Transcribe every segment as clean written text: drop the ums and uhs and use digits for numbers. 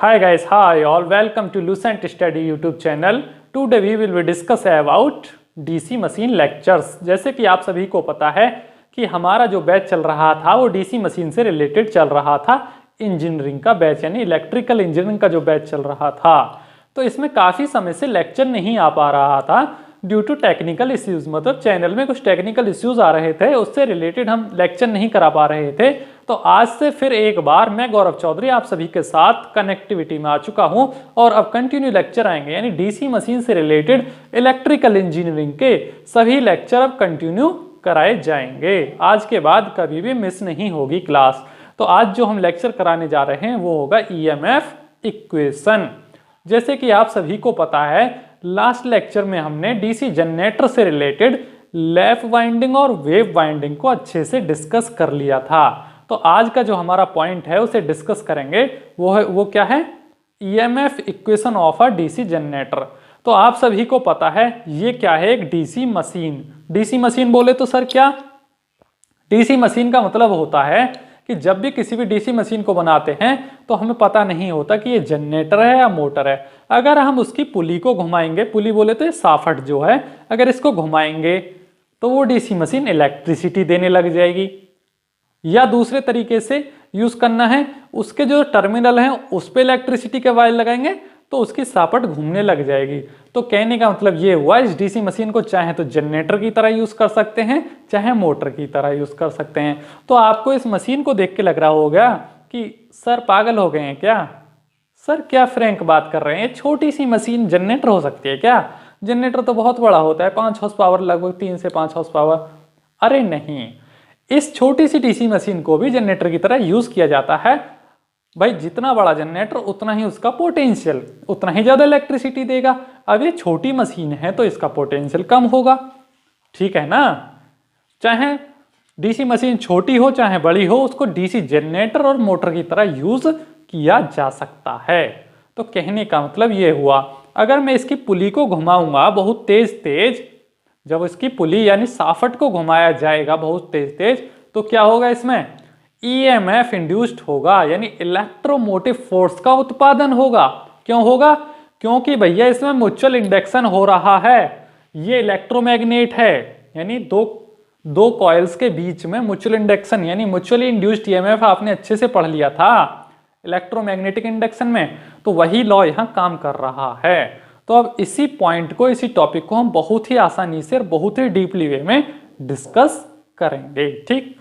Hi guys, hi all, welcome to Lucent Study YouTube channel. Today we will be discuss about DC machine lectures. जैसे कि आप सभी को पता है कि हमारा जो बैच चल रहा था वो DC मशीन से रिलेटेड चल रहा था, इंजीनियरिंग का बैच यानी इलेक्ट्रिकल इंजीनियरिंग का जो बैच चल रहा था। तो इसमें काफ़ी समय से लेक्चर नहीं आ पा रहा था ड्यू टू टेक्निकल इश्यूज़, मतलब चैनल में कुछ टेक्निकल इश्यूज़ आ रहे थे, उससे रिलेटेड हम लेक्चर नहीं करा पा रहे थे। तो आज से फिर एक बार मैं गौरव चौधरी आप सभी के साथ कनेक्टिविटी में आ चुका हूं और अब कंटिन्यू लेक्चर आएंगे, यानी डीसी मशीन से रिलेटेड इलेक्ट्रिकल इंजीनियरिंग के सभी लेक्चर अब कंटिन्यू कराए जाएंगे। आज के बाद कभी भी मिस नहीं होगी क्लास। तो आज जो हम लेक्चर कराने जा रहे हैं वो होगा ईएमएफ इक्वेशन। जैसे कि आप सभी को पता है लास्ट लेक्चर में हमने डीसी जनरेटर से रिलेटेड लैप वाइंडिंग और वेव वाइंडिंग को अच्छे से डिस्कस कर लिया था। तो आज का जो हमारा पॉइंट है उसे डिस्कस करेंगे, वो क्या है, EMF equation of a DC generator. तो आप सभी को पता है ये क्या है, एक डीसी मशीन। डीसी मशीन बोले तो सर क्या, डीसी मशीन का मतलब होता है कि जब भी किसी भी डीसी मशीन को बनाते हैं तो हमें पता नहीं होता कि ये जनरेटर है या मोटर है। अगर हम उसकी पुली को घुमाएंगे, पुली बोले तो ये साफट जो है, अगर इसको घुमाएंगे तो वो डीसी मशीन इलेक्ट्रिसिटी देने लग जाएगी। या दूसरे तरीके से यूज करना है, उसके जो टर्मिनल हैं उस पर इलेक्ट्रिसिटी के वायर लगाएंगे तो उसकी सापट घूमने लग जाएगी। तो कहने का मतलब ये हुआ, इस डीसी मशीन को चाहे तो जनरेटर की तरह यूज कर सकते हैं, चाहे मोटर की तरह यूज कर सकते हैं। तो आपको इस मशीन को देख के लग रहा होगा कि सर पागल हो गए हैं क्या, सर क्या फ्रैंक बात कर रहे हैं, छोटी सी मशीन जनरेटर हो सकती है क्या? जनरेटर तो बहुत बड़ा होता है, 5 हॉर्स पावर, लगभग 3 से 5 हॉर्स पावर। अरे नहीं, इस छोटी सी डीसी मशीन को भी जनरेटर की तरह यूज किया जाता है। भाई जितना बड़ा जनरेटर उतना ही उसका पोटेंशियल, उतना ही ज्यादा इलेक्ट्रिसिटी देगा। अब ये छोटी मशीन है तो इसका पोटेंशियल कम होगा, ठीक है ना। चाहे डीसी मशीन छोटी हो चाहे बड़ी हो, उसको डीसी जनरेटर और मोटर की तरह यूज किया जा सकता है। तो कहने का मतलब ये हुआ, अगर मैं इसकी पुली को घुमाऊंगा बहुत तेज तेज, जब इसकी पुली यानी साफट को घुमाया जाएगा बहुत तेज तेज, तो क्या होगा, इसमें ईएमएफ इंड्यूस्ड होगा, यानी इलेक्ट्रोमोटिव फोर्स का उत्पादन होगा। क्यों होगा? क्योंकि भैया इसमें म्यूचुअल इंडक्शन हो रहा है। ये इलेक्ट्रोमैग्नेट है, यानी दो कॉइल्स के बीच में म्यूचुअल इंडक्शन यानी म्यूचुअली इंड्यूस्ड ईएमएफ आपने अच्छे से पढ़ लिया था इलेक्ट्रोमैग्नेटिक इंडक्शन में, तो वही लॉ यहाँ काम कर रहा है। तो अब इसी पॉइंट को, इसी टॉपिक को हम बहुत ही आसानी से और बहुत ही डीपली वे में डिस्कस करेंगे, ठीक।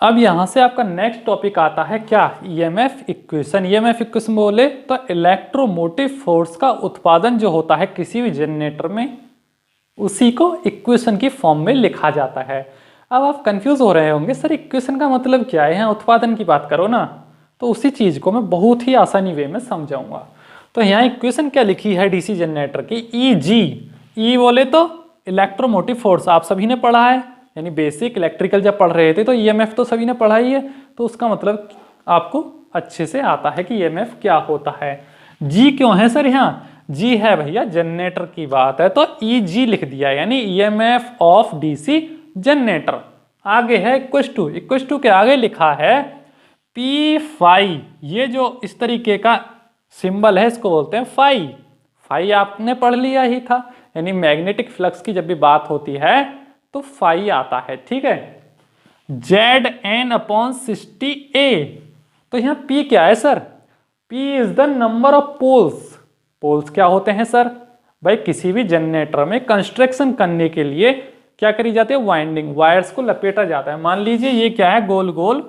अब यहां से आपका नेक्स्ट टॉपिक आता है क्या, ईएमएफ इक्वेशन। ईएमएफ इक्वेशन बोले तो इलेक्ट्रोमोटिव फोर्स का उत्पादन जो होता है किसी भी जनरेटर में, उसी को इक्वेशन की फॉर्म में लिखा जाता है। अब आप कंफ्यूज हो रहे होंगे, सर इक्वेशन का मतलब क्या है, यहाँ उत्पादन की बात करो ना। तो उसी चीज को मैं बहुत ही आसानी वे में समझाऊंगा। तो यहाँ इक्वेशन क्या लिखी है डीसी जनरेटर की, ई जी। ई बोले तो इलेक्ट्रोमोटिव फोर्स, आप सभी ने पढ़ा है, यानी बेसिक इलेक्ट्रिकल जब पढ़ रहे थे तो ईएमएफ तो सभी ने पढ़ा ही है। तो उसका मतलब आपको अच्छे से आता है कि ईएमएफ क्या होता है। जी क्यों है सर यहाँ, जी है भैया जनरेटर की बात है तो ई जी लिख दिया, यानी ईएमएफ ऑफ डीसी जनरेटर। आगे है इक्वस टू के आगे लिखा है पी फाई। ये जो इस तरीके का सिंबल है इसको बोलते हैं फाई। फाई आपने पढ़ लिया ही था, यानी मैग्नेटिक फ्लक्स की जब भी बात होती है तो फाई आता है, ठीक है। Z N upon 60 A. तो यहाँ पी क्या है sir, P is the number of poles. Poles क्या होते हैं सर, भाई किसी भी जनरेटर में कंस्ट्रक्शन करने के लिए क्या करी जाती है, वाइंडिंग, वायर्स को लपेटा जाता है। मान लीजिए ये क्या है, गोल गोल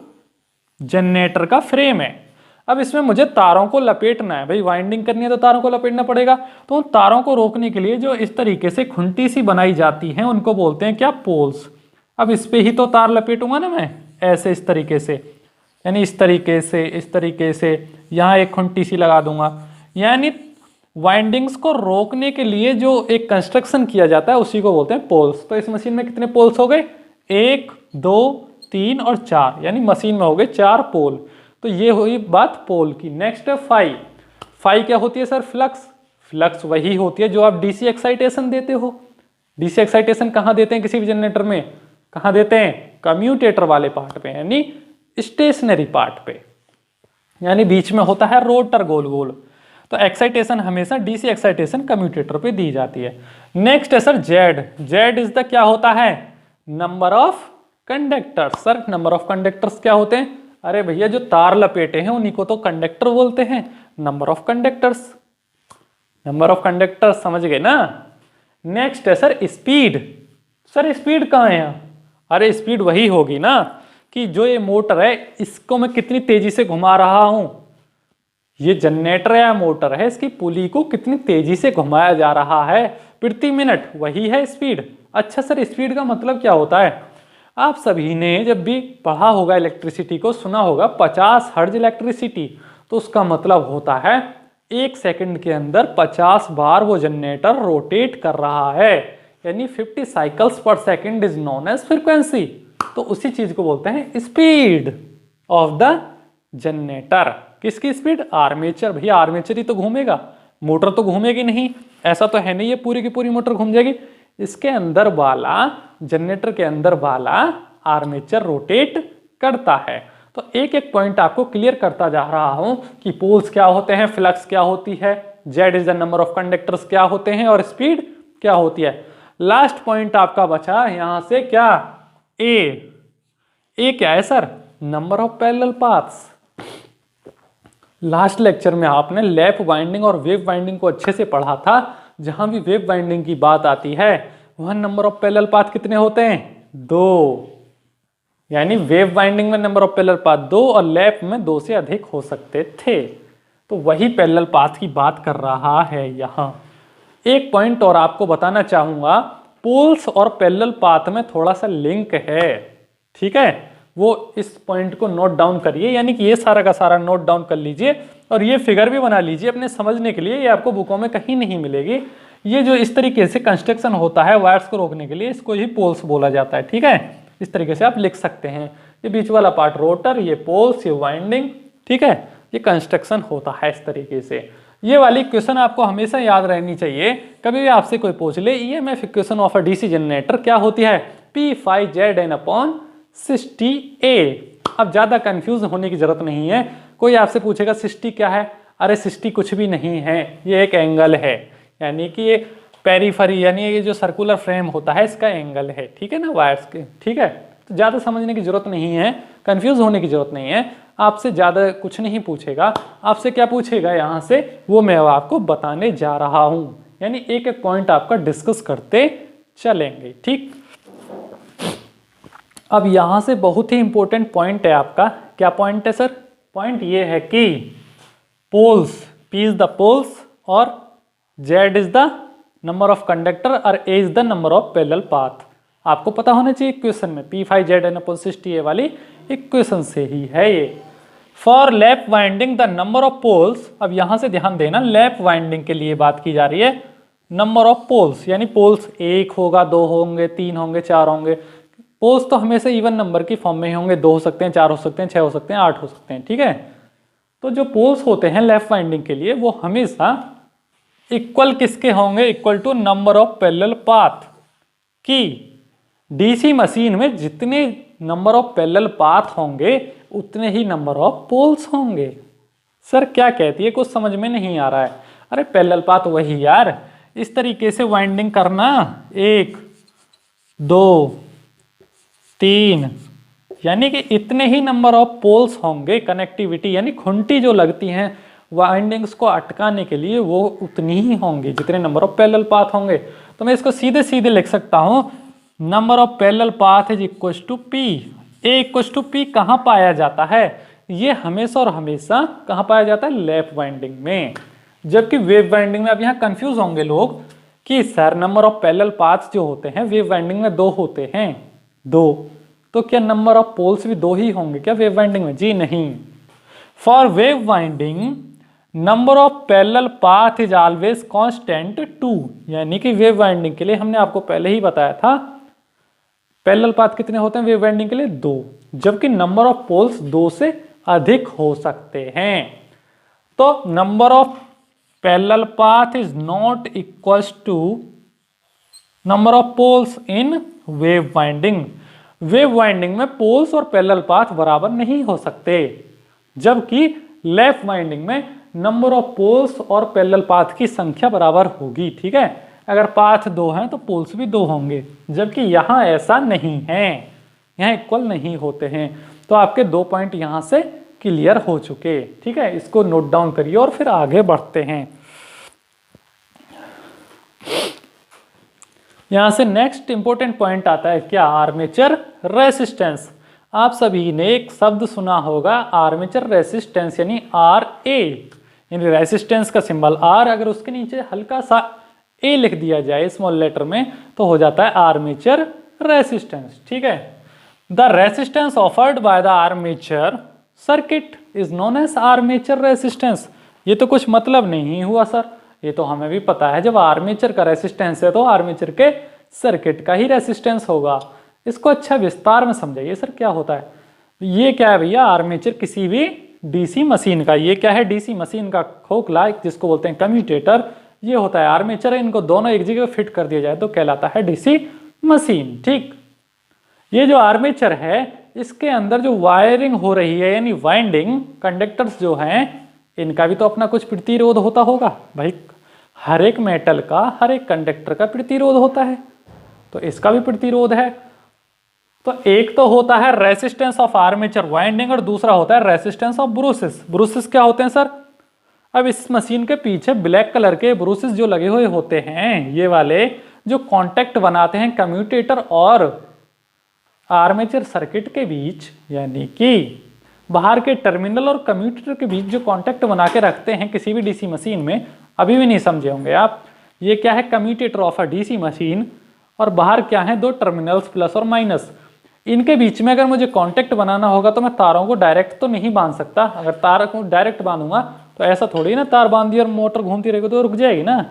जनरेटर का फ्रेम है। अब इसमें मुझे तारों को लपेटना है, भाई वाइंडिंग करनी है तो तारों को लपेटना पड़ेगा। तो उन तारों को रोकने के लिए जो इस तरीके से खुंटी सी बनाई जाती है उनको बोलते हैं क्या, पोल्स। अब इस पे ही तो तार लपेटूंगा ना मैं, ऐसे इस तरीके से, यानी इस तरीके से यहाँ एक खुंटी सी लगा दूंगा। यानी वाइंडिंग्स को रोकने के लिए जो एक कंस्ट्रक्शन किया जाता है उसी को बोलते हैं पोल्स। तो इस मशीन में कितने पोल्स हो गए, 1 2 3 और 4, यानी मशीन में हो गए 4 पोल। तो ये हुई बात पोल की। नेक्स्ट है फाई। फाई क्या होती है सर, फ्लक्स। फ्लक्स वही होती है जो आप डीसी एक्साइटेशन देते हो, डीसी एक्साइटेशन कहाँ देते हैं किसी भी जनरेटर में? कहाँ देते हैं? कम्यूटेटर वाले पार्ट पे, यानी स्टेशनरी पार्ट पे, यानी बीच में होता है रोटर गोल गोल। तो एक्साइटेशन हमेशा डीसी एक्साइटेशन कम्यूटेटर पे दी जाती है। नेक्स्ट है sir Z. Z is the क्या होता है? Number of conductors. Sir number of conductors क्या होते हैं? अरे भैया जो तार लपेटे हैं उन्हीं को तो कंडक्टर बोलते हैं। Number of conductors, number of conductors, समझ गए ना। नेक्स्ट है सर स्पीड। सर स्पीड कहाँ है यहाँ? अरे स्पीड वही होगी ना कि जो ये मोटर है इसको मैं कितनी तेजी से घुमा रहा हूं। ये जनरेटर या मोटर है, इसकी पुली को कितनी तेजी से घुमाया जा रहा है प्रति मिनट, वही है स्पीड। अच्छा सर स्पीड का मतलब क्या होता है? आप सभी ने जब भी पढ़ा होगा इलेक्ट्रिसिटी को, सुना होगा 50 हर्ट्ज इलेक्ट्रिसिटी, तो उसका मतलब होता है 1 सेकंड के अंदर 50 बार वो जनरेटर रोटेट कर रहा है, यानी 50 साइकिल्स पर second is known as frequency. तो उसी चीज को बोलते हैं स्पीड ऑफ द जनरेटर। किसकी स्पीड? आर्मेचर। भैया आर्मेचर ही तो घूमेगा, मोटर तो घूमेगी नहीं, ऐसा तो है नहीं ये पूरी की पूरी मोटर घूम जाएगी। इसके अंदर वाला, जनरेटर के अंदर वाला आर्मेचर रोटेट करता है। तो एक एक पॉइंट आपको क्लियर करता जा रहा हूं कि पोल्स क्या होते हैं, फ्लक्स क्या होती है, Z is the number of conductors क्या होते हैं, और स्पीड क्या होती है। लास्ट पॉइंट आपका बचा यहां से क्या? ए क्या है sir? Number of parallel paths. Last lecture में आपने लैप वाइंडिंग और वेव वाइंडिंग को अच्छे से पढ़ा था। जहां भी वेव वाइंडिंग की बात आती है वहां नंबर ऑफ पैरेलल पाथ कितने होते हैं? 2। यानी वेव वाइंडिंग में नंबर ऑफ पैरेलल पाथ 2 और लैप में 2 से अधिक हो सकते थे। तो वही पैरेलल पाथ की बात कर रहा है यहाँ। एक पॉइंट और आपको बताना चाहूंगा, पोल्स और पैरेलल पाथ में थोड़ा सा लिंक है, ठीक है? वो इस पॉइंट को नोट डाउन करिए, यानी कि ये सारा का सारा नोट डाउन कर लीजिए और ये फिगर भी बना लीजिए अपने समझने के लिए। ये आपको बुकों में कहीं नहीं मिलेगी। ये जो इस तरीके से कंस्ट्रक्शन होता है वायर्स को रोकने के लिए, इसको ही पोल्स बोला जाता है, ठीक है? इस तरीके से आप लिख सकते हैं। ये बीच वाला पार्ट रोटर, ये पोल्स, ये वाइंडिंग, ठीक है? ये कंस्ट्रक्शन होता है इस तरीके से। ये वाली क्वेश्चन आपको हमेशा याद रहनी चाहिए। कभी भी आपसे कोई पूछ ले EMF equation of a DC generator क्या होती है? P∅Zn/60A। अब ज्यादा कंफ्यूज होने की जरूरत नहीं है। कोई आपसे पूछेगा 60 क्या है? अरे 60 कुछ भी नहीं है, ये एक एंगल है, यानी कि ये पेरीफरी, यानी ये जो सर्कुलर फ्रेम होता है इसका एंगल है, ठीक है ना, वायर्स के, ठीक है? तो ज्यादा समझने की जरूरत नहीं है, कंफ्यूज होने की जरूरत नहीं है। आपसे ज्यादा कुछ नहीं पूछेगा। आपसे क्या पूछेगा यहाँ से, वो मैं आपको बताने जा रहा हूं। यानी एक एक पॉइंट आपका डिस्कस करते चलेंगे, ठीक? अब यहां से बहुत ही इंपॉर्टेंट पॉइंट है आपका। क्या पॉइंट है सर? पॉइंट ये है कि poles, P is the poles और Z is the number of conductor और A is the number of parallel path. आपको पता होना चाहिए इक्वेशन में, P∅Zn/60A वाली इक्वेशन से ही है ये। For lap winding the number of poles, अब यहां से ध्यान देना, लैप वाइंडिंग के लिए बात की जा रही है। नंबर ऑफ पोल्स यानी पोल्स 1 होगा, 2 होंगे, 3 होंगे, 4 होंगे। पोल्स तो हमेशा इवन नंबर की फॉर्म में ही होंगे, 2 हो सकते हैं, 4 हो सकते हैं, 6 हो सकते हैं, 8 हो सकते हैं, ठीक है? तो जो पोल्स होते हैं लैप वाइंडिंग के लिए वो हमेशा इक्वल किसके होंगे? Equal to number of parallel path. की डीसी मशीन में जितने नंबर ऑफ पैरेलल पाथ होंगे उतने ही नंबर ऑफ पोल्स होंगे। सर क्या कहती है, कुछ समझ में नहीं आ रहा है। अरे पैरेलल पाथ वही यार, इस तरीके से वाइंडिंग करना, 1 2 3, यानी कि इतने ही नंबर ऑफ पोल्स होंगे। कनेक्टिविटी यानी खुंटी जो लगती हैं वाइंडिंग्स को अटकाने के लिए, वो उतनी ही होंगी जितने नंबर ऑफ पैरेलल पाथ होंगे। तो मैं इसको सीधे सीधे लिख सकता हूं, number of parallel path is equal to P। A equal to P कहाँ पाया जाता है? ये हमेशा और हमेशा कहाँ पाया जाता है? लैप वाइंडिंग में। जबकि वेव वाइंडिंग में अब यहाँ कंफ्यूज होंगे लोग कि sir number of parallel paths जो होते हैं वेव वाइंडिंग में 2 होते हैं, 2, तो क्या नंबर ऑफ पोल्स भी 2 ही होंगे क्या वेव वाइंडिंग में? जी नहीं। For wave winding number of parallel path is always constant 2। यानी कि वेव वाइंडिंग के लिए हमने आपको पहले ही बताया था पैरेलल पाथ कितने होते हैं वेव वाइंडिंग के लिए? 2, जबकि नंबर ऑफ पोल्स 2 से अधिक हो सकते हैं। तो number of parallel path is not equal to number of poles in wave winding. Wave winding में पोल्स और पैरेलल पाथ बराबर नहीं हो सकते, जबकि लैप वाइंडिंग में नंबर ऑफ पोल्स और पैरेलल पाथ की संख्या बराबर होगी। ठीक है, अगर पाथ 2 हैं तो पोल्स भी 2 होंगे, जबकि यहां ऐसा नहीं है, यहां इक्वल नहीं होते हैं। तो आपके 2 पॉइंट यहां से क्लियर हो चुके। ठीक है, इसको नोट डाउन करिए और फिर आगे बढ़ते हैं। यहां से नेक्स्ट इंपॉर्टेंट पॉइंट आता है क्या, आर्मेचर रेसिस्टेंस। आप सभी ने एक शब्द सुना होगा आर्मेचर रेसिस्टेंस, यानी RA, यानी रेसिस्टेंस का सिंबल R, अगर उसके नीचे हल्का सा A लिख दिया जाए स्मॉल लेटर में तो हो जाता है आर्मेचर रेसिस्टेंस। ठीक है, the resistance offered by the armature circuit is known as armature resistance. ये तो कुछ मतलब नहीं हुआ सर, ये तो हमें भी पता है, जब आर्मेचर का रेसिस्टेंस है तो आर्मेचर के सर्किट का ही रेसिस्टेंस होगा। इसको अच्छा विस्तार में समझाइए सर क्या होता है। ये क्या है भैया, आर्मेचर किसी भी डीसी मशीन का, ये क्या है, डीसी मशीन का खोखला जिसको बोलते हैं कम्यूटेटर, ये होता है आर्मेचर। इनको दोनों एक जगह फिट कर दिया जाए तो कहलाता है डीसी मशीन। ठीक, ये जो आर्मेचर है इसके अंदर जो वायरिंग हो रही है यानी वाइंडिंग, कंडक्टर्स जो हैं इनका भी तो अपना कुछ प्रतिरोध होता होगा भाई। हर एक मेटल का, हर एक कंडक्टर का प्रतिरोध होता है, तो इसका भी प्रतिरोध है। तो एक तो होता है रेसिस्टेंस ऑफ आर्मेचर वाइंडिंग और दूसरा होता है रेसिस्टेंस ऑफ ब्रूसेस। ब्रूसेस क्या होते हैं सर, अब इस मशीन के पीछे ब्लैक कलर के ब्रूसेस जो लगे हुए होते हैं, ये वाले जो कांटेक्ट बनाते हैं कम्यूटेटर और आर्मेचर सर्किट के बीच, यानी कि बाहर के टर्मिनल और कम्यूटेटर के बीच जो कांटेक्ट बना के रखते हैं किसी भी डीसी मशीन में, अभी भी नहीं समझे होंगे आप। ये क्या है, commutator of a DC machine, और बाहर क्या है, 2 टर्मिनल्स प्लस और माइनस। इनके बीच में अगर मुझे कांटेक्ट बनाना होगा तो मैं तारों को डायरेक्ट तो नहीं बांध सकता। अगर तार को डायरेक्ट बांधूंगा तो ऐसा थोड़ी ना तार बांध दी और मोटर घूमती रहेगी तो रुक जाएगी ना।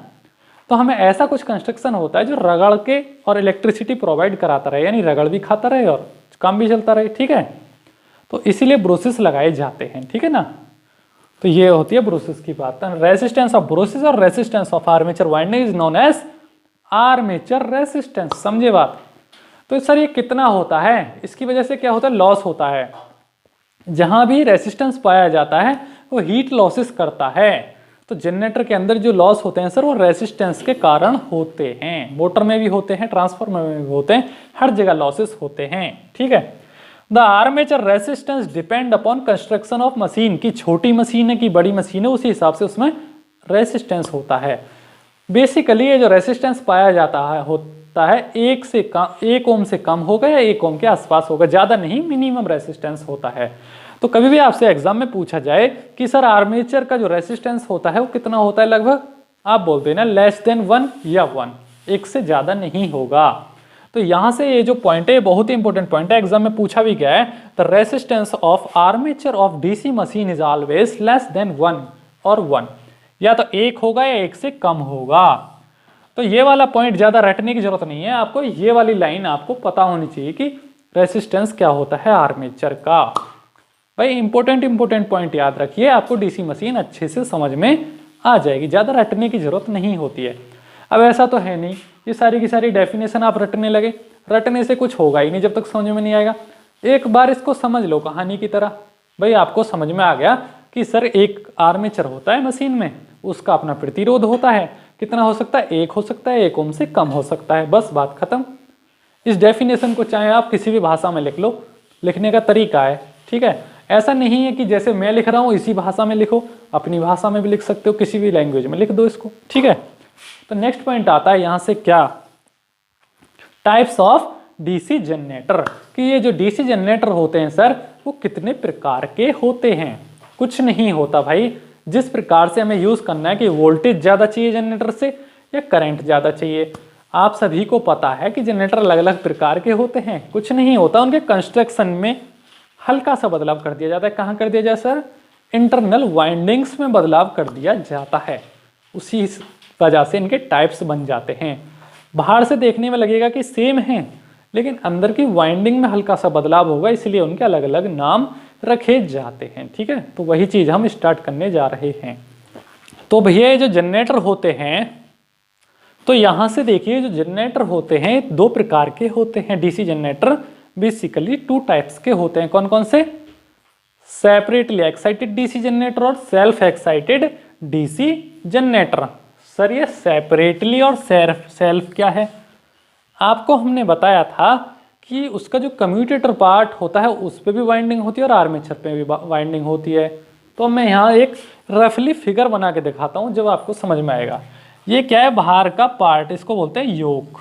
तो हमें ऐसा कुछ कंस्ट्रक्शन होता है जो रगड़ के और इलेक्ट्रिसिटी प्रोवाइड कराता रहे, यानी रगड़ भी खाता रहे और काम भी चलता रहे। ठीक है, तो इसीलिए ब्रूसेस लगाए जाते हैं। ठीक है ना, तो ये होती है ब्रूसेस की बात। रेसिस्टेंस ऑफ ब्रूसेस और resistance of armature winding is known as armature resistance. समझे बात। तो सर ये कितना होता है, इसकी वजह से क्या होता है, लॉस होता है। जहां भी रेसिस्टेंस पाया जाता है वो हीट लॉसेस करता है। तो जनरेटर के अंदर जो लॉस होते हैं सर वो रेसिस्टेंस के कारण होते हैं। मोटर में भी होते हैं, ट्रांसफार्मर में भी होते हैं, हर जगह लॉसेस होते हैं। ठीक है, the armature resistance depend upon construction of machine, की छोटी मशीन है कि बड़ी मशीन है उसी हिसाब से उसमें रेसिस्टेंस होता है। बेसिकली ये जो रेसिस्टेंस पाया जाता है होता है 1 ओम से कम होगा या 1 ओम के आसपास होगा, ज्यादा नहीं, मिनिमम रेसिस्टेंस होता है। तो कभी भी आपसे एग्जाम में पूछा जाए कि सर आर्मेचर का जो रेसिस्टेंस होता है वो कितना होता है, लगभग आप बोलते हैं ना लेस देन 1 या 1, 1 से ज्यादा नहीं होगा। तो यहां से ये जो पॉइंट है बहुत ही इंपॉर्टेंट पॉइंट है, एग्जाम में पूछा भी गया है। The resistance of armature of DC machine is always less than 1 और 1, या तो 1 होगा या 1 से कम होगा। तो ये वाला पॉइंट ज्यादा रटने की जरूरत नहीं है आपको, ये वाली लाइन आपको पता होनी चाहिए कि रेसिस्टेंस क्या होता है आर्मेचर का। भाई इंपॉर्टेंट पॉइंट याद रखिए, आपको डीसी मशीन अच्छे से समझ में आ जाएगी, ज्यादा रटने की जरूरत नहीं होती है। अब ऐसा तो है नहीं ये सारी की सारी डेफिनेशन आप रटने लगे, रटने से कुछ होगा ही नहीं जब तक समझ में नहीं आएगा। एक बार इसको समझ लो कहानी की तरह। भाई आपको समझ में आ गया कि सर एक आर्मेचर होता है मशीन में, उसका अपना प्रतिरोध होता है, कितना हो सकता है, 1 हो सकता है, 1 ओम से कम हो सकता है, बस बात खत्म। इस डेफिनेशन को चाहे आप किसी भी भाषा में लिख लो, लिखने का तरीका है। ठीक है, ऐसा नहीं है कि जैसे मैं लिख रहा हूं इसी भाषा में लिखो, अपनी भाषा में भी लिख सकते हो, किसी भी लैंग्वेज में लिख दो इसको। ठीक है, तो नेक्स्ट पॉइंट आता है यहां से क्या, टाइप्स ऑफ डीसी जनरेटर, कि ये जो डीसी जनरेटर होते हैं सर वो कितने प्रकार के होते हैं। कुछ नहीं होता भाई, जिस प्रकार से हमें यूज करना है कि वोल्टेज ज्यादा चाहिए जनरेटर से या करंट ज्यादा चाहिए। आप सभी को पता है कि जनरेटर अलग अलग प्रकार के होते हैं, कुछ नहीं होता, उनके कंस्ट्रक्शन में हल्का सा बदलाव कर दिया जाता है। कहाँ कर दिया जाए सर, इंटरनल वाइंडिंग्स में बदलाव कर दिया जाता है, उसी वजह से इनके टाइप्स बन जाते हैं। बाहर से देखने में लगेगा कि सेम है, लेकिन अंदर की वाइंडिंग में हल्का सा बदलाव होगा, इसलिए उनके अलग अलग नाम रखे जाते हैं। ठीक है, तो वही चीज हम स्टार्ट करने जा रहे हैं। तो भैया ये जो जनरेटर होते हैं तो यहाँ से देखिए जो जनरेटर होते हैं 2 प्रकार के होते हैं। डीसी जनरेटर बेसिकली 2 टाइप्स के होते हैं। कौन कौन से? सेपरेटली एक्साइटेड डीसी जनरेटर और self excited DC generator. Sir ये सेपरेटली और सेल्फ क्या है? आपको हमने बताया था कि उसका जो कम्यूटेटर पार्ट होता है उस पर भी वाइंडिंग होती है और आर्मेचर पे भी वाइंडिंग होती है। तो मैं यहाँ एक रफली फिगर बना के दिखाता हूँ जब आपको समझ में आएगा। ये क्या है? बाहर का पार्ट, इसको बोलते हैं योक।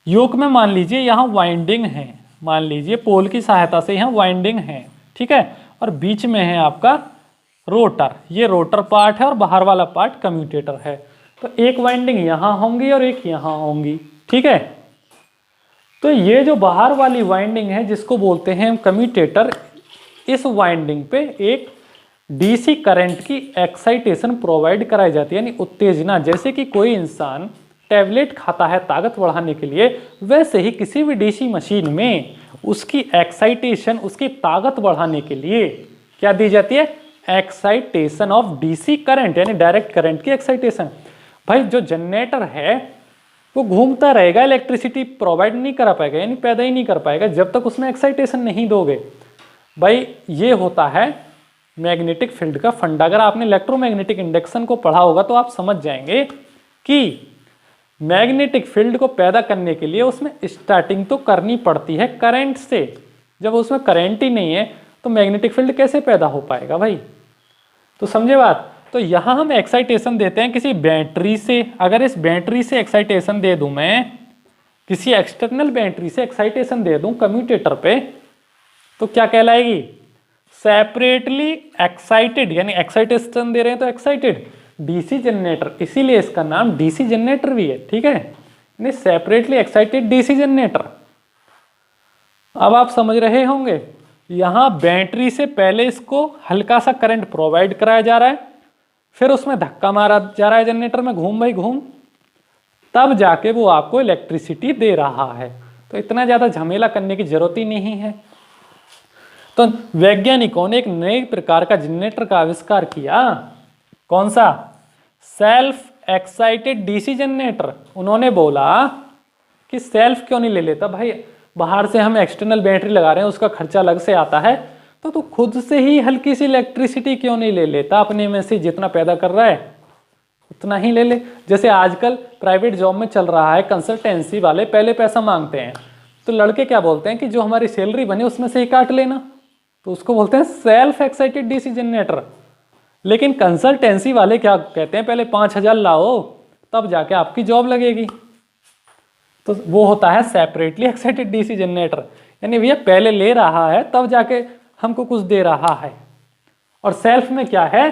योक में मान लीजिए यहाँ वाइंडिंग है, मान लीजिए पोल की सहायता से यहाँ वाइंडिंग है, ठीक है। और बीच में है आपका रोटर, ये रोटर पार्ट है और बाहर वाला पार्ट कम्यूटेटर है। तो एक वाइंडिंग यहाँ होंगी और एक यहाँ होंगी, ठीक है। तो ये जो बाहर वाली वाइंडिंग है जिसको बोलते हैं कम्यूटेटर, इस वाइंडिंग पे एक डीसी करंट की एक्साइटेशन प्रोवाइड कराई जाती है, यानी उत्तेजना। जैसे कि कोई इंसान टैबलेट खाता है ताकत बढ़ाने के लिए, वैसे ही किसी भी डीसी मशीन में उसकी एक्साइटेशन, उसकी ताकत बढ़ाने के लिए क्या दी जाती है? एक्साइटेशन ऑफ डीसी करंट, यानी डायरेक्ट करंट की एक्साइटेशन। भाई जो जनरेटर है वो घूमता रहेगा, इलेक्ट्रिसिटी प्रोवाइड नहीं करा पाएगा, यानी पैदा ही नहीं कर पाएगा जब तक उसमें एक्साइटेशन नहीं दोगे। भाई ये होता है मैग्नेटिक फील्ड का फंडा। अगर आपने इलेक्ट्रोमैग्नेटिक इंडक्शन को पढ़ा होगा तो आप समझ जाएंगे कि मैग्नेटिक फील्ड को पैदा करने के लिए उसमें स्टार्टिंग तो करनी पड़ती है करंट से। जब उसमें करंट ही नहीं है तो मैग्नेटिक फील्ड कैसे पैदा हो पाएगा भाई? तो समझे बात। तो यहाँ हम एक्साइटेशन देते हैं किसी बैटरी से। अगर इस बैटरी से एक्साइटेशन दे दूं, मैं किसी एक्सटर्नल बैटरी से एक्साइटेशन दे दूं कम्यूटेटर पे, तो क्या कहलाएगी? सेपरेटली एक्साइटेड, यानी एक्साइटेशन दे रहे हैं तो एक्साइटेड डीसी जनरेटर, इसीलिए इसका नाम डीसी जनरेटर भी है, ठीक है। यानी सेपरेटली एक्साइटेड डीसी जनरेटर। अब आप समझ रहे होंगे, यहां बैटरी से पहले इसको हल्का सा करंट प्रोवाइड कराया जा रहा है, फिर उसमें धक्का मारा जा रहा है जनरेटर में, घूम भाई घूम, तब जाके वो आपको इलेक्ट्रिसिटी दे रहा है। तो इतना ज्यादा झमेला करने की जरूरत ही नहीं है। तो वैज्ञानिकों ने एक नए प्रकार का जनरेटर का आविष्कार किया। कौन सा? Self excited DC generator. उन्होंने बोला कि सेल्फ क्यों नहीं ले लेता भाई, बाहर से हम एक्सटर्नल बैटरी लगा रहे हैं, उसका खर्चा अलग से आता है, तो तू खुद से ही हल्की सी इलेक्ट्रिसिटी क्यों नहीं ले लेता? अपने में से जितना पैदा कर रहा है उतना ही ले ले। जैसे आजकल प्राइवेट जॉब में चल रहा है, कंसल्टेंसी वाले पहले पैसा मांगते हैं, तो लड़के क्या बोलते हैं कि जो हमारी सैलरी बने उसमें से ही काट लेना, तो उसको बोलते हैं सेल्फ एक्साइटेड डीसी जनरेटर। लेकिन कंसल्टेंसी वाले क्या कहते हैं? पहले 5,000 लाओ तब जाके आपकी जॉब लगेगी। तो वो होता है सेपरेटली एक्साइटेड डीसी जनरेटर, यानी भैया पहले ले रहा है तब जाके हमको कुछ दे रहा है। और सेल्फ में क्या है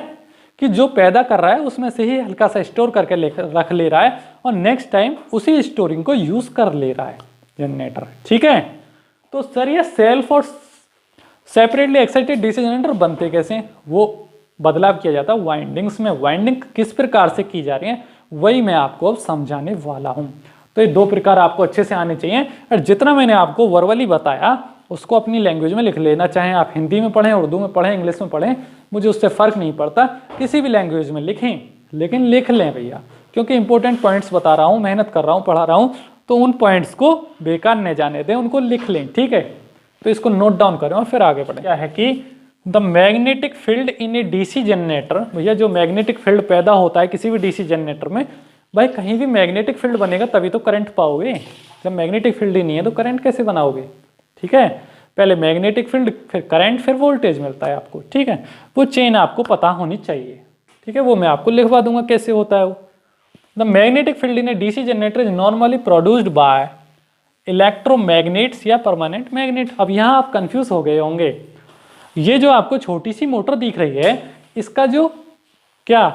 कि जो पैदा कर रहा है उसमें से ही हल्का सा स्टोर करके रख ले रहा है और नेक्स्ट टाइम उसी स्टोरिंग को यूज कर ले रहा है जनरेटर, ठीक है। तो सर ये सेल्फ और सेपरेटली एक्साइटेड डीसी जनरेटर बनते कैसे हैं? वो बदलाव किया जाता है वाइंडिंग्स में। वाइंडिंग किस प्रकार से की जा रही है वही मैं आपको अब समझाने वाला हूं। तो ये 2 प्रकार आपको अच्छे से आने चाहिए, और जितना मैंने आपको वर्बली बताया उसको अपनी लैंग्वेज में लिख लेना। चाहे आप हिंदी में पढ़ें, उर्दू में पढ़ें, इंग्लिश में पढ़ें, मुझे उससे फ़र्क नहीं पड़ता, किसी भी लैंग्वेज में लिखें, लेकिन लिख लें भैया, क्योंकि इंपॉर्टेंट पॉइंट्स बता रहा हूँ, मेहनत कर रहा हूँ, पढ़ा रहा हूँ, तो उन पॉइंट्स को बेकार न जाने दें, उनको लिख लें, ठीक है। तो इसको नोट डाउन करें और फिर आगे बढ़ें। क्या है कि the magnetic field in A DC generator, भैया जो मैग्नेटिक फील्ड पैदा होता है किसी भी डीसी जनरेटर में, भाई कहीं भी मैग्नेटिक फील्ड बनेगा तभी तो करंट पाओगे। जब मैग्नेटिक फील्ड ही नहीं है तो करंट कैसे बनाओगे, ठीक है। पहले मैग्नेटिक फील्ड, फिर करंट, फिर वोल्टेज मिलता है आपको, ठीक है। वो चेन आपको पता होनी चाहिए, ठीक है। वो मैं आपको लिखवा दूंगा कैसे होता है वो। The magnetic field in A DC generator is normally produced by electromagnets या परमानेंट मैग्नेट। अब यहाँ आप कंफ्यूज हो गए होंगे, ये जो आपको छोटी सी मोटर दिख रही है, इसका जो क्या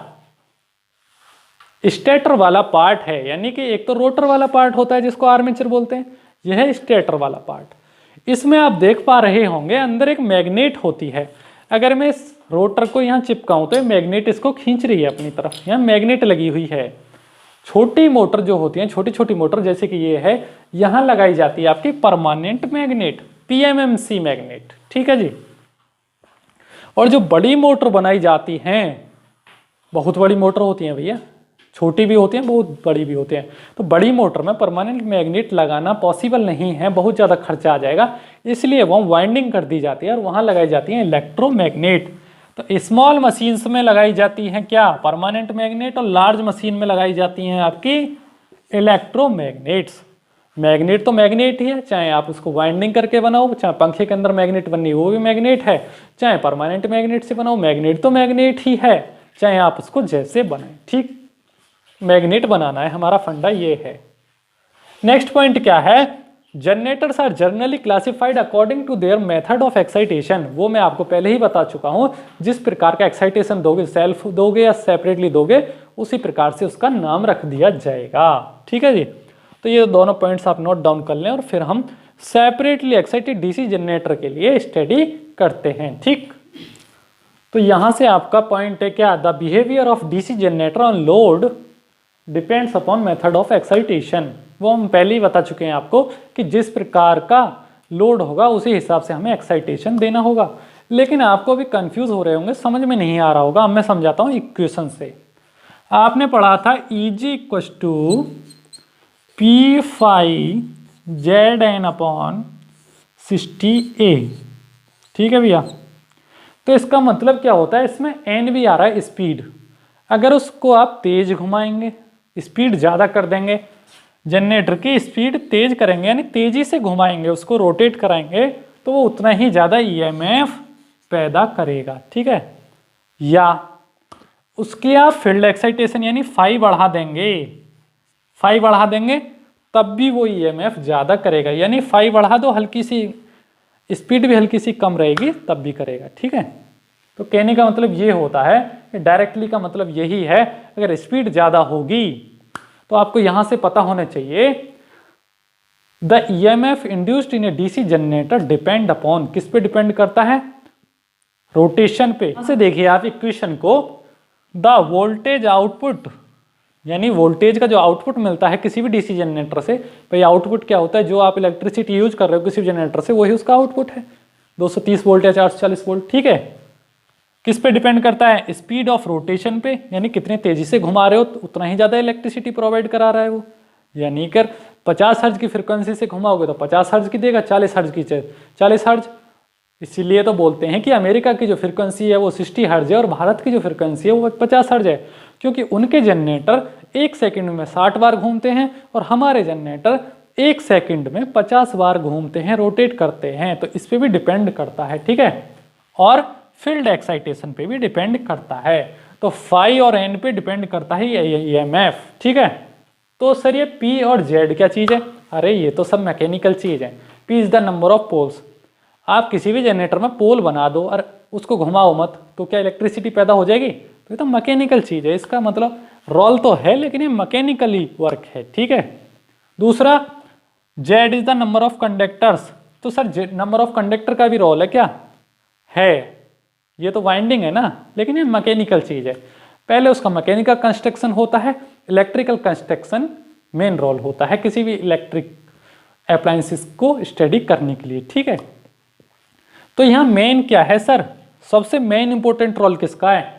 स्टेटर वाला पार्ट है, यानी कि एक तो रोटर वाला पार्ट होता है जिसको आर्मेचर बोलते हैं, यह है स्टेटर वाला पार्ट। इसमें आप देख पा रहे होंगे अंदर एक मैग्नेट होती है। अगर मैं इस रोटर को यहाँ चिपकाऊं तो मैग्नेट इसको खींच रही है अपनी तरफ, यहाँ मैग्नेट लगी हुई है। छोटी मोटर जो होती है, छोटी छोटी मोटर जैसे कि ये है, यहाँ लगाई जाती है आपकी परमानेंट मैग्नेट, पीएमएमसी मैग्नेट, ठीक है जी। और जो बड़ी मोटर बनाई जाती हैं, बहुत बड़ी मोटर होती है भैया, छोटी भी होती हैं, बहुत बड़ी भी होती हैं। तो बड़ी मोटर में परमानेंट मैग्नेट लगाना पॉसिबल नहीं है, बहुत ज़्यादा खर्चा आ जाएगा, इसलिए वहाँ वाइंडिंग कर दी जाती है और वहाँ लगाई जाती है इलेक्ट्रोमैग्नेट। तो स्मॉल मशीन्स में लगाई जाती हैं क्या, परमानेंट मैग्नेट, और लार्ज मशीन में लगाई जाती हैं आपकी इलेक्ट्रोमैग्नेट्स। मैग्नेट तो मैग्नेट ही है, चाहे आप उसको वाइंडिंग करके बनाओ, चाहे पंखे के अंदर मैग्नेट बननी वो भी मैग्नेट है, चाहे परमानेंट मैग्नेट से बनाओ, मैग्नेट तो मैग्नेट ही है, चाहे आप उसको जैसे बनाएं। ठीक, मैग्नेट बनाना है, हमारा फंडा ये है। नेक्स्ट पॉइंट क्या है, generators are generally classified according to their method of excitation. वो मैं आपको पहले ही बता चुका हूं, जिस प्रकार का एक्साइटेशन दोगे, सेल्फ दोगे या सेपरेटली दोगे, उसी प्रकार से उसका नाम रख दिया जाएगा। ठीक है जी, तो ये दोनों पॉइंट्स आप नोट डाउन कर लें और फिर हम सेपरेटली एक्साइटेड डीसी जनरेटर के लिए स्टडी करते हैं। ठीक, तो यहां से आपका पॉइंट है क्या, the behaviour of DC generator on load depends upon method of excitation. वो हम पहले ही बता चुके हैं आपको कि जिस प्रकार का लोड होगा उसी हिसाब से हमें एक्साइटेशन देना होगा। लेकिन आपको भी कंफ्यूज हो रहे होंगे, समझ में नहीं आ रहा होगा, अब मैं समझाता हूँ इक्वेशन से। आपने पढ़ा था Eg equals to P phi Z N upon 60A। ठीक है भैया, तो इसका मतलब क्या होता है, इसमें एन भी आ रहा है स्पीड। अगर उसको आप तेज घुमाएंगे, स्पीड ज़्यादा कर देंगे, जनरेटर की स्पीड तेज करेंगे यानी तेजी से घुमाएंगे, उसको रोटेट कराएंगे, तो वो उतना ही ज़्यादा ईएमएफ पैदा करेगा। ठीक है, या उसकी आप फील्ड एक्साइटेशन यानी फाई बढ़ा देंगे, फाई बढ़ा देंगे तब भी वो ईएमएफ ज़्यादा करेगा, यानी फाई बढ़ा दो, हल्की सी स्पीड भी हल्की सी कम रहेगी तब भी करेगा। ठीक है, तो कहने का मतलब ये होता है कि डायरेक्टली का मतलब यही है, अगर स्पीड ज़्यादा होगी तो आपको यहाँ से पता होना चाहिए the EMF induced in A DC generator depend upon, किस पे डिपेंड करता है, रोटेशन पे। यहाँ से देखिए आप इक्वेशन को, द वोल्टेज आउटपुट यानी वोल्टेज का जो आउटपुट मिलता है किसी भी डीसी जनरेटर से, भाई आउटपुट क्या होता है, जो आप इलेक्ट्रिसिटी यूज कर रहे हो किसी भी जनरेटर से वही उसका आउटपुट है, 230 वोल्ट या 440 वोल्ट। ठीक है, किस पे डिपेंड करता है, स्पीड ऑफ रोटेशन पे, यानी कितने तेजी से घुमा रहे हो तो उतना ही ज़्यादा इलेक्ट्रिसिटी प्रोवाइड करा रहा है वो। यानी कर 50 हर्ज की फ्रिक्वेंसी से घुमाओगे तो 50 हर्ज की देगा, 40 हर्ज की 40 हर्ज। इसीलिए तो बोलते हैं कि अमेरिका की जो फ्रिक्वेंसी है वो 60 हर्ज है और भारत की जो फ्रिक्वेंसी है वो 50 हर्ज है, क्योंकि उनके जनरेटर 1 सेकंड में 60 बार घूमते हैं और हमारे जनरेटर 1 सेकंड में 50 बार घूमते हैं, रोटेट करते हैं। तो इस पे भी डिपेंड करता है। ठीक है, और फील्ड एक्साइटेशन पे भी डिपेंड करता है, तो फाई और एन पे डिपेंड करता है ईएमएफ। ठीक है, तो सर ये पी और जेड क्या चीज़ है, अरे ये तो सब मैकेनिकल चीज़ है। P is the number of poles, आप किसी भी जनरेटर में पोल बना दो और उसको घुमाओ मत तो क्या इलेक्ट्रिसिटी पैदा हो जाएगी, तो ये तो मैकेनिकल चीज़ है। इसका मतलब रोल तो है लेकिन ये मैकेनिकली वर्क है। ठीक है, दूसरा Z is the number of conductors, तो सर नंबर ऑफ कंडक्टर का भी रोल है क्या, है, ये तो वाइंडिंग है ना, लेकिन ये मैकेनिकल चीज़ है। पहले उसका मैकेनिकल कंस्ट्रक्शन होता है, इलेक्ट्रिकल कंस्ट्रक्शन मेन रोल होता है किसी भी इलेक्ट्रिक अप्लायंसेस को स्टडी करने के लिए। ठीक है, तो यहाँ मेन क्या है सर, सबसे मेन इंपॉर्टेंट रोल किसका है,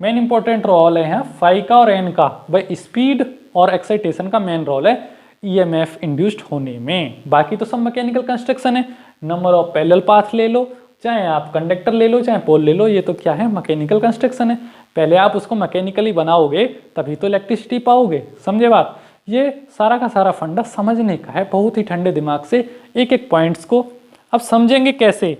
मेन इंपॉर्टेंट रोल है यहाँ फाई का और एन का। भाई स्पीड और एक्साइटेशन का मेन रोल है ईएमएफ इंड्यूस्ड होने में, बाकी तो सब मैकेनिकल कंस्ट्रक्शन है। नंबर ऑफ पैरेलल पाथ ले लो, चाहे आप कंडक्टर ले लो, चाहे पोल ले लो, ये तो क्या है, मैकेनिकल कंस्ट्रक्शन है। पहले आप उसको मैकेनिकली बनाओगे तभी तो इलेक्ट्रिसिटी पाओगे, समझे बात। ये सारा का सारा फंडा समझने का है, बहुत ही ठंडे दिमाग से एक एक पॉइंट्स को अब समझेंगे कैसे।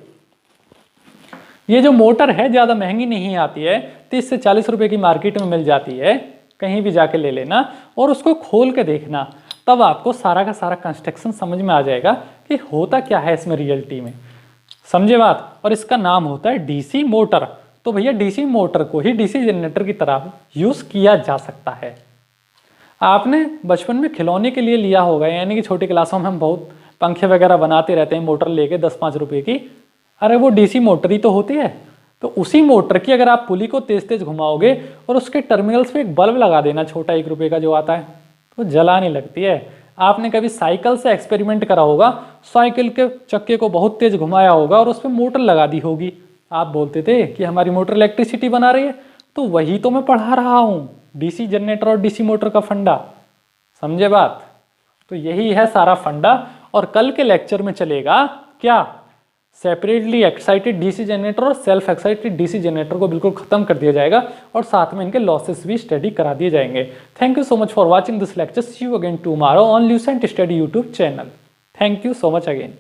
ये जो मोटर है ज़्यादा महंगी नहीं आती है, 30 से 40 रुपए की मार्केट में मिल जाती है, कहीं भी जाके ले लेना और उसको खोल के देखना, तब आपको सारा का सारा कंस्ट्रक्शन समझ में आ जाएगा कि होता क्या है इसमें रियलिटी में, समझे बात। और इसका नाम होता है डीसी मोटर। तो भैया डीसी मोटर को ही डीसी जनरेटर की तरह यूज़ किया जा सकता है। आपने बचपन में खिलौने के लिए लिया होगा, यानी कि छोटी क्लासों में हम बहुत पंखे वगैरह बनाते रहते हैं मोटर लेके 10-5 रुपए की, अरे वो डीसी मोटर ही तो होती है। तो उसी मोटर की अगर आप पुली को तेज तेज घुमाओगे और उसके टर्मिनल्स पे एक बल्ब लगा देना छोटा 1 रुपये का जो आता है, तो जलाने लगती है। आपने कभी साइकिल से एक्सपेरिमेंट करा होगा, साइकिल के चक्के को बहुत तेज घुमाया होगा और उस पर मोटर लगा दी होगी, आप बोलते थे कि हमारी मोटर इलेक्ट्रिसिटी बना रही है, तो वही तो मैं पढ़ा रहा हूँ। डीसी जनरेटर और डीसी मोटर का फंडा। समझे बात? तो यही है सारा फंडा। और कल के लेक्चर में चलेगा क्या, सेपरेटली एक्साइटेड डीसी जनरेटर और सेल्फ एक्साइटेड डीसी जनरेटर को बिल्कुल खत्म कर दिया जाएगा और साथ में इनके लॉसेस भी स्टडी करा दिए जाएंगे। Thank you so much for watching this lecture. See you again tomorrow on Lucent Study YouTube channel. Thank you so much again.